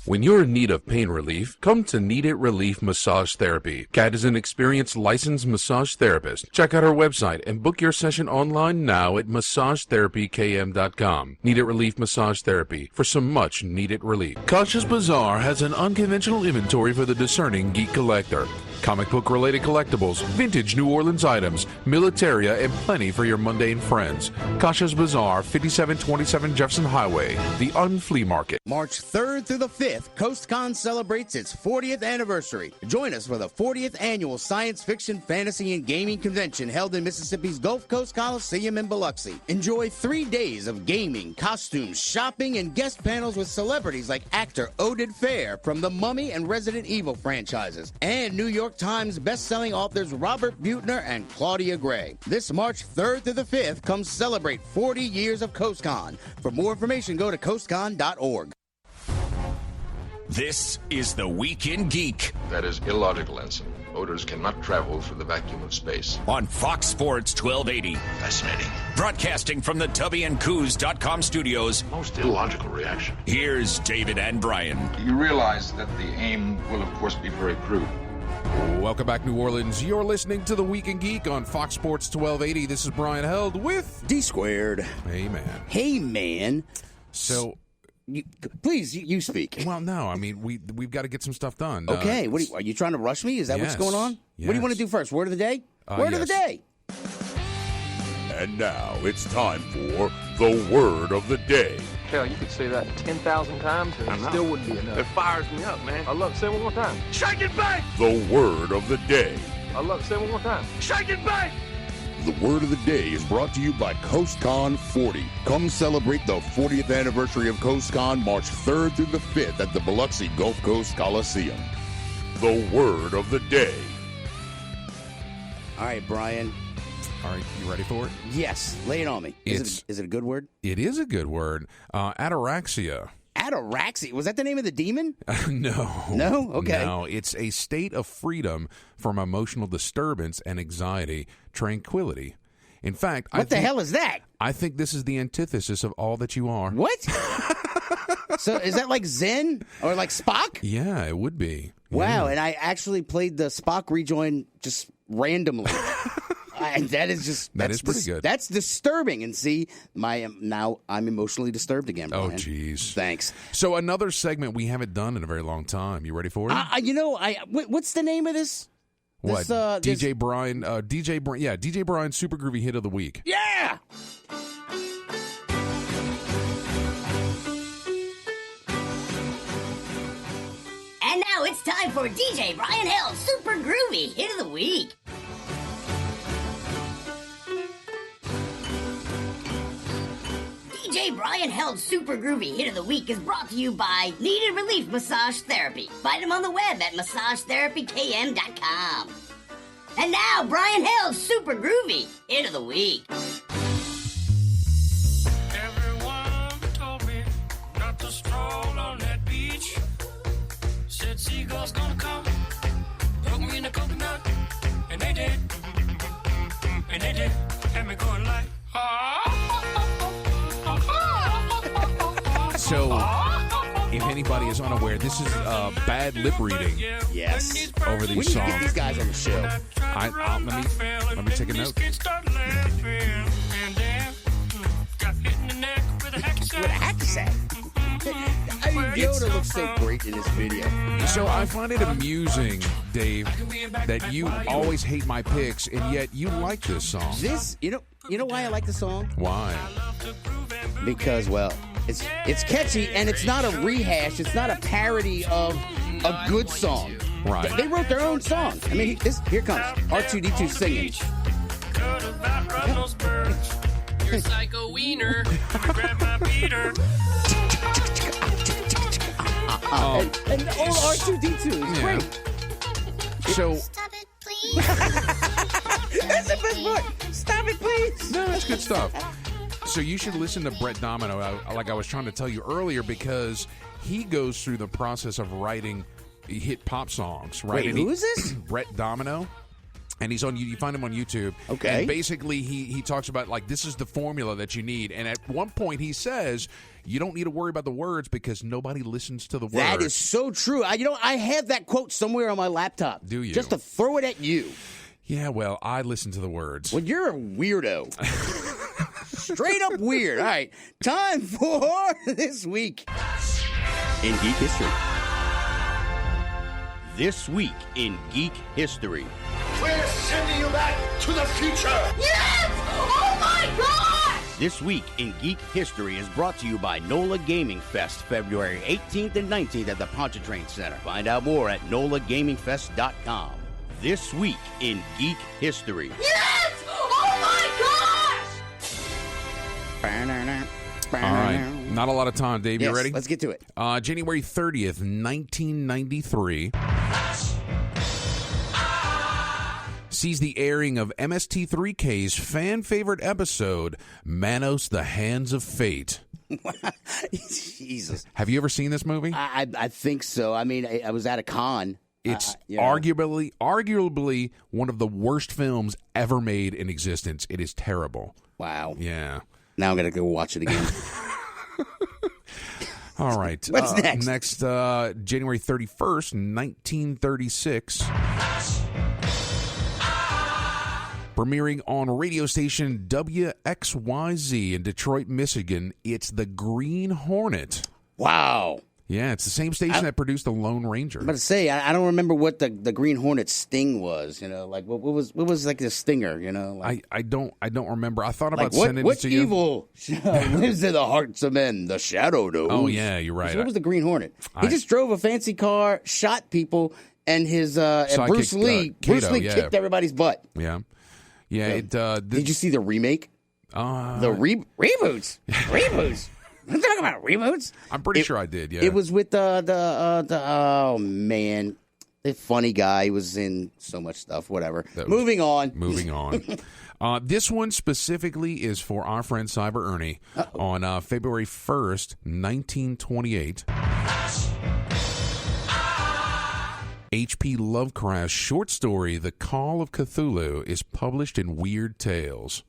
When you're in need of pain relief, come to Need It Relief Massage Therapy. Kat is an experienced licensed massage therapist. Check out her website and book your session online now at massagetherapykm.com. Need It Relief Massage Therapy for some much needed relief. Kasha's Bazaar has an unconventional inventory for the discerning geek collector. Comic book related collectibles, vintage New Orleans items, militaria, and plenty for your mundane friends. Kasha's Bazaar, 5727 Jefferson Highway, the Unflea Market. March 3rd through the 5th, CoastCon celebrates its 40th anniversary. Join us for the 40th annual Science Fiction, Fantasy, and Gaming Convention held in Mississippi's Gulf Coast Coliseum in Biloxi. Enjoy 3 days of gaming, costumes, shopping, and guest panels with celebrities like actor Oded Fair from the Mummy and Resident Evil franchises, and New York Times best-selling authors Robert Buettner and Claudia Gray. This March 3rd through the 5th, come celebrate 40 years of CoastCon. For more information, go to coastcon.org. This is the Week in Geek. That is illogical, Ensign. Odors cannot travel through the vacuum of space. On Fox Sports 1280. Fascinating. Broadcasting from the TubbyandCoos.com studios. Most illogical reaction. Here's David and Brian. You realize that the aim will, of course, be very crude. Welcome back, New Orleans. You're listening to The Week in Geek on Fox Sports 1280. This is Brian Held with D Squared. Hey, man. Hey, man. So... Please, you speak. Well, no, I mean, we've got to get some stuff done. Okay, are you trying to rush me? Is that what's going on? Yes. What do you want to do first? Word of the day? Word of the day. And now it's time for the Word of the Day. Hell, you could say that 10,000 times and it still wouldn't be enough. It fires me up, man. I love it. Say it one more time. Shake it back! The Word of the Day. I love it. Say it one more time. Shake it back! The Word of the Day is brought to you by CoastCon 40. Come celebrate the 40th anniversary of CoastCon March 3rd through the 5th at the Biloxi Gulf Coast Coliseum. The Word of the Day. All right, Brian. All right, you ready for it? Yes, lay it on me. Is it a good word? It is a good word. Ataraxia. Ataraxia? Was that the name of the demon? No. No? Okay. No, it's a state of freedom from emotional disturbance and anxiety, tranquility. In fact, what the hell is that? I think this is the antithesis of all that you are. What? So is that like Zen or like Spock? Yeah, it would be. Wow, Yeah. and I actually played the Spock rejoin just randomly. That is pretty good. That's disturbing. And see, now I'm emotionally disturbed again, Brian. Oh, jeez. Thanks. So another segment we haven't done in a very long time. You ready for it? What's the name of this? What? DJ Brian. DJ Brian's Super Groovy Hit of the Week. Yeah. And now it's time for DJ Brian Hill's Super Groovy Hit of the Week. DJ Brian Held's Super Groovy Hit of the Week is brought to you by Needed Relief Massage Therapy. Find him on the web at massagetherapykm.com. And now, Brian Held's Super Groovy Hit of the Week. Everyone told me not to stroll on that beach. Said seagulls gonna come, hook me in the coconut, and they did. And they did, had me going like, So, if anybody is unaware, this is bad lip reading. Yes. Over these we songs. need to get these guys on the show. Let me take a note. With a hacky sack. I mean, Yoda looks so great in this video. So I find it amusing, Dave, that you always hate my picks, and yet you like this song. You know why I like the song? Why? Because, well, it's catchy, and it's not a rehash. It's not a parody of a good song. Right. They wrote their own song. I mean, here comes R2-D2 singing. You're psycho wiener. Grab my beater. And the old R2-D2 is great. So, that's the best part. Stop it, please. No, that's good stuff. So you should listen to Brett Domino, like I was trying to tell you earlier, because he goes through the process of writing hit pop songs, right? Wait, who is this? Brett Domino. And he's on. You find him on YouTube. Okay. And basically, he talks about like this is the formula that you need. And at one point, he says you don't need to worry about the words because nobody listens to the words. That is so true. I have that quote somewhere on my laptop. Do you? Just to throw it at you. Yeah. Well, I listen to the words. Well, you're a weirdo. Straight up weird. All right. Time for This Week in Geek History. This Week in Geek History. We're sending you back to the future! Yes! Oh my God! This Week in Geek History is brought to you by NOLA Gaming Fest, February 18th and 19th at the Pontchartrain Center. Find out more at nolagamingfest.com. This Week in Geek History. Yes! Oh my gosh! All right. Not a lot of time, Dave. Yes, You ready? let's get to it. January 30th, 1993. Sees the airing of MST3K's fan-favorite episode, Manos, the Hands of Fate. Jesus. Have you ever seen this movie? I think so. I mean, I was at a con. It's arguably one of the worst films ever made in existence. It is terrible. Wow. Yeah. Now I'm going to go watch it again. All right. What's next? Next, January 31st, 1936. Premiering on radio station WXYZ in Detroit, Michigan, it's the Green Hornet. Wow. Yeah, it's the same station that produced the Lone Ranger. I'm about to say, I don't remember what the Green Hornet sting was. You know, like what was like the stinger? You know, like, I don't remember. I thought about like sending it to you. What evil lives in the hearts of men? The Shadow knows. Oh yeah, you're right. So what was the Green Hornet? He just drove a fancy car, shot people, and his and Bruce Lee kicked everybody's butt. Yeah. Yeah. Did you see the remake? The reboots. Reboots. I'm talking about reboots. I'm pretty sure I did. Yeah. It was with the oh man, the funny guy. He was in so much stuff. Whatever. Moving on. This one specifically is for our friend Cyber Ernie. On February 1st, 1928. H.P. Lovecraft's short story, The Call of Cthulhu, is published in Weird Tales.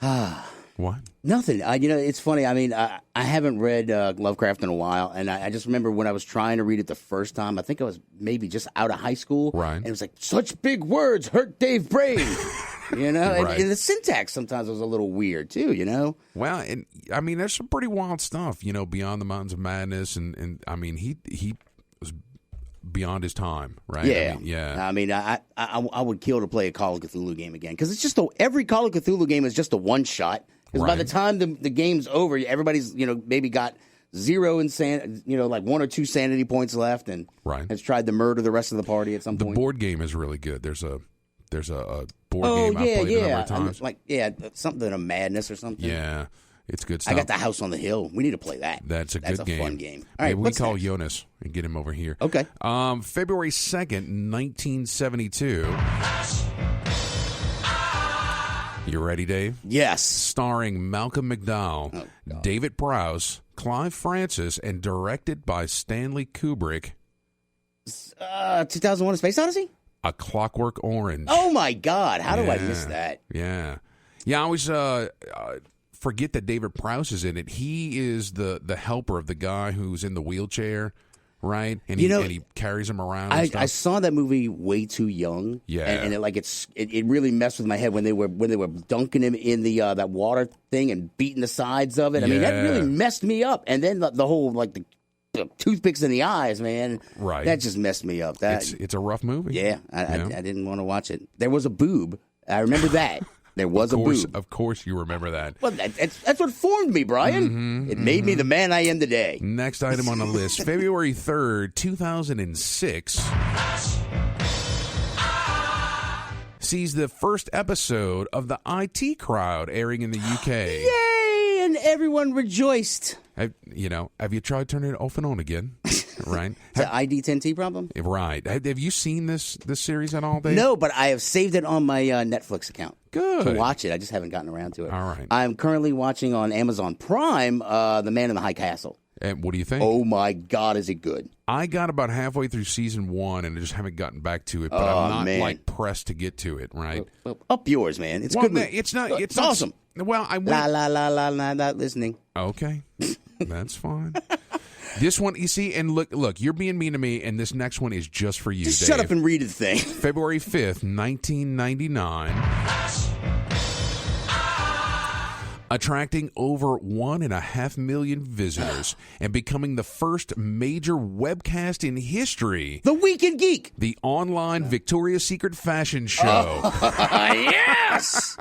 What? Nothing. It's funny. I mean, I haven't read Lovecraft in a while, and I just remember when I was trying to read it the first time, I think I was maybe just out of high school. Right. And it was like, such big words hurt Dave Brain. You know? Right. And the syntax sometimes was a little weird, too, you know? Well, and I mean, there's some pretty wild stuff, you know, Beyond the Mountains of Madness, and I mean, he was beyond his time, right? Yeah. I mean, I would kill to play a Call of Cthulhu game again, because it's just every Call of Cthulhu game is just a one-shot. Because by the time the game's over, everybody's, maybe got zero like 1 or 2 sanity points left, and has tried to murder the rest of the party at some point. The board game is really good. There's a board game I've played a number of times. Something of Madness or something. Yeah, it's good stuff. I got the House on the Hill. We need to play that. That's a good game. Fun game. All right, maybe we call Jonas and get him over here. Okay. February 2nd, 1972. You ready, Dave? Yes. Starring Malcolm McDowell, David Prowse, Clive Francis, and directed by Stanley Kubrick. 2001: A Space Odyssey? A Clockwork Orange. Oh, my God. How do I miss that? Yeah. Yeah, I always forget that David Prowse is in it. He is the helper of the guy who's in the wheelchair, right? And he carries him around. I saw that movie way too young. Yeah, and it really messed with my head when they were dunking him in the that water thing and beating the sides of it. I mean, that really messed me up. And then the whole the toothpicks in the eyes, man. Right, that just messed me up. It's a rough movie. Yeah, I didn't want to watch it. There was a boob. I remember that. There was a boob. Of course you remember that. Well, that's what formed me, Brian. It made me the man I am today. Next item on the list, February 3rd, 2006. Sees the first episode of the IT Crowd airing in the UK. Yay! And everyone rejoiced. Have you tried turning it off and on again? Right? The ID10T problem? Right. Have you seen this series at all, Dave? No, but I have saved it on my Netflix account. Good. To watch it. I just haven't gotten around to it. All right. I'm currently watching on Amazon Prime The Man in the High Castle. And what do you think? Oh, my God, is it good? I got about halfway through season 1, and I just haven't gotten back to it. But I'm not man. pressed to get to it. Right? Up yours, man. It's well, good. It's not. It's awesome. Well, I went. La, not listening. Okay, that's fine. This one, you see, and look, you're being mean to me, and this next one is just for you, Just Dave. shut up and read the thing. February 5th, 1999. Attracting over 1.5 million visitors and becoming the first major webcast in history. The Week in Geek. The online Victoria's Secret fashion show. Yes!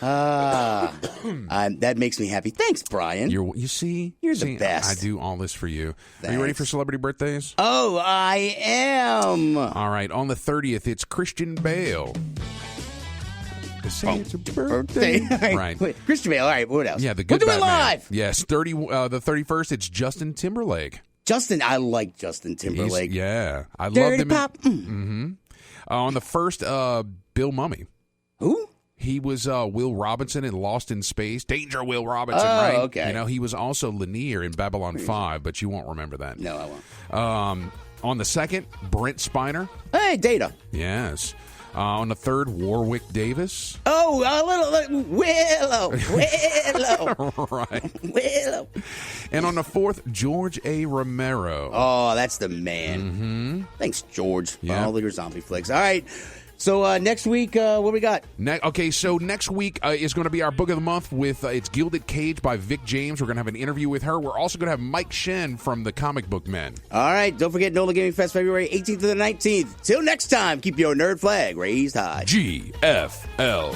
That makes me happy. Thanks, Brian. You see? You're the best. I do all this for you. Thanks. Are you ready for celebrity birthdays? Oh, I am. All right. On the 30th, it's Christian Bale. To say it's a birthday. Right. Wait, Christian Bale. All right, what else? Yeah, the good We'll do it Batman. live. Yes, the 31st, it's Justin Timberlake. I like Justin Timberlake. I love Dirty him. Pop. On the 1st, Bill Mummy. Who? He was Will Robinson in Lost in Space. Danger, Will Robinson, Oh, right? okay. You know, he was also Lanier in Babylon 5, but you won't remember that. No, I won't. On the 2nd, Brent Spiner. Hey, Data. Yes. On the 3rd, Warwick Davis. Oh, a little Willow. Right. Willow. And on the 4th, George A. Romero. Oh, that's the man. Mm-hmm. Thanks, George, for Yeah. all your zombie flicks. All right. So next week, what we got? So next week is going to be our book of the month with it's Gilded Cage by Vic James. We're going to have an interview with her. We're also going to have Mike Shen from the Comic Book Men. All right. Don't forget NOLA Gaming Fest, February 18th to the 19th. Till next time, keep your nerd flag raised high. GFL.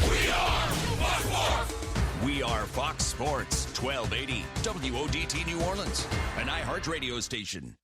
We are Fox Sports 1280 WODT New Orleans, an iHeart radio station.